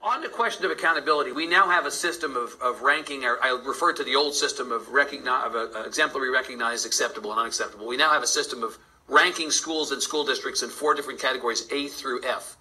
On the question of accountability, we now have a system of ranking. I refer to the old system of exemplary, recognized, acceptable, and unacceptable. We now have a system of ranking schools and school districts in 4 different categories, A through F.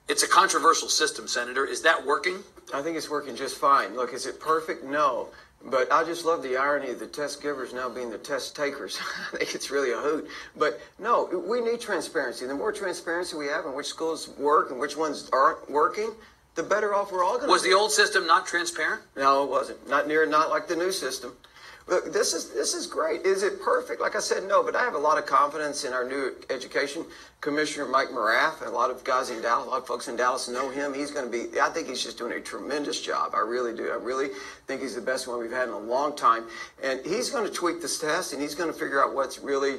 It's a controversial system, Senator. Is that working? I think it's working just fine. Look, is it perfect? No. But I just love the irony of the test givers now being the test takers. I think it's really a hoot. But no, we need transparency. The more transparency we have in which schools work and which ones aren't working, the better off we're all going to be. Was the old system not transparent? No, it wasn't. Not like the new system. Look, this is great. Is it perfect? Like I said, no, but I have a lot of confidence in our new education commissioner, Mike Morath, and a lot of guys in Dallas, a lot of folks in Dallas know him. He's going to be, I think he's just doing a tremendous job. I really do. I really think he's the best one we've had in a long time. And he's going to tweak this test, and he's going to figure out what's really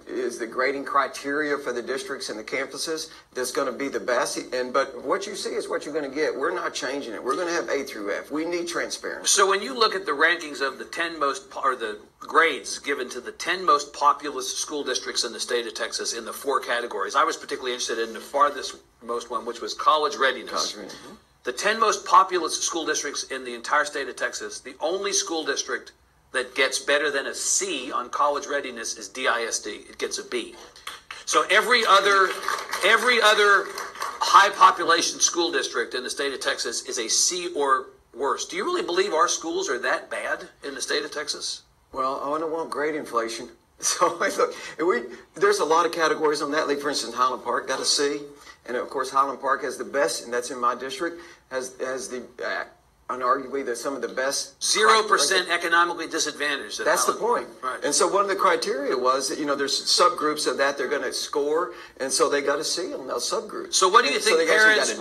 is the grading criteria for the districts and the campuses that's going to be the best. But what you see is what you're going to get. We're not changing it. We're going to have A through F. We need transparency. So when you look at the rankings of the 10 most, or the grades given to the 10 most populous school districts in the state of Texas in the 4 categories, I was particularly interested in the farthest most one, which was college readiness. The 10 most populous school districts in the entire state of Texas, the only school district that gets better than a C on college readiness is DISD. It gets a B. So every other high population school district in the state of Texas is a C or worse. Do you really believe our schools are that bad in the state of Texas? Well, I don't want grade inflation. So look, there's a lot of categories on that. Like, for instance, Highland Park got a C. And of course, Highland Park has the best, and that's in my district, has the unarguably some of the best. 0% economically disadvantaged. That's the point. Right. And so one of the criteria was that, there's subgroups of that they're going to score, and so they got a C on those subgroups. So what do you think parents,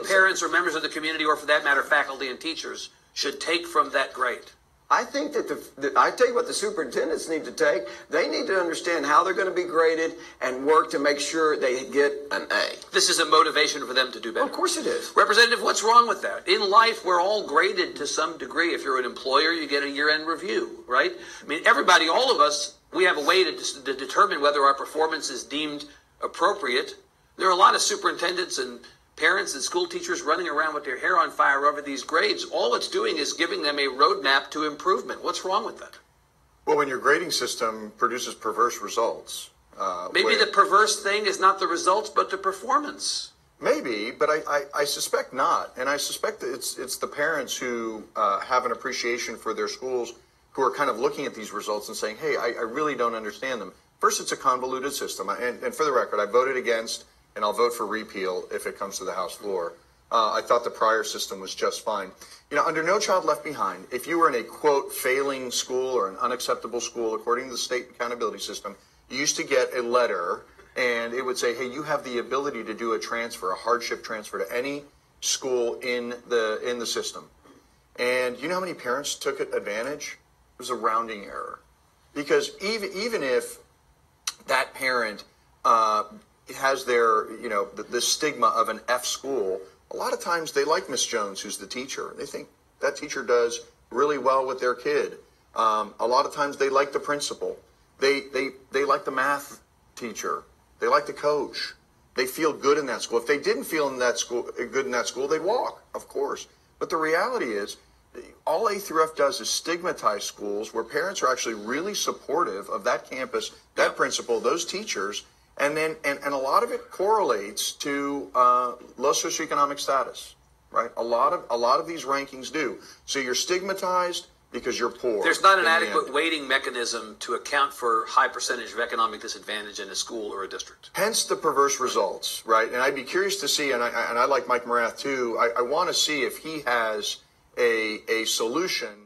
parents or members of the community, or for that matter, faculty and teachers, should take from that grade? I think that I tell you what the superintendents need to take. They need to understand how they're going to be graded and work to make sure they get an A. This is a motivation for them to do better. Well, of course it is. Representative, what's wrong with that? In life, we're all graded to some degree. If you're an employer, you get a year-end review, right? I mean, everybody, all of us, we have a way to determine whether our performance is deemed appropriate. There are a lot of superintendents and parents and school teachers running around with their hair on fire over these grades. All it's doing is giving them a roadmap to improvement. What's wrong with that? Well, when your grading system produces perverse results. Maybe the perverse thing is not the results, but the performance. Maybe, but I suspect not. And I suspect that it's the parents who have an appreciation for their schools who are kind of looking at these results and saying, hey, I really don't understand them. First, it's a convoluted system. And for the record, I voted against, and I'll vote for repeal if it comes to the House floor. I thought the prior system was just fine. Under No Child Left Behind, if you were in a, quote, failing school or an unacceptable school, according to the state accountability system, you used to get a letter, and it would say, hey, you have the ability to do a transfer, a hardship transfer to any school in the system. And you know how many parents took advantage? It was a rounding error. Because even if that parent has their, the stigma of an F school, a lot of times they like Miss Jones, who's the teacher. They think that teacher does really well with their kid. A lot of times they like the principal. They like the math teacher. They like the coach. They feel good in that school. If they didn't feel good in that school, they'd walk, of course. But the reality is, all A through F does is stigmatize schools where parents are actually really supportive of that campus, that principal, those teachers. And a lot of it correlates to low socioeconomic status, right? A lot of these rankings do. So you're stigmatized because you're poor. There's not an adequate weighting mechanism to account for high percentage of economic disadvantage in a school or a district. Hence the perverse results, right? And I'd be curious to see, and I like Mike Morath too. I want to see if he has a solution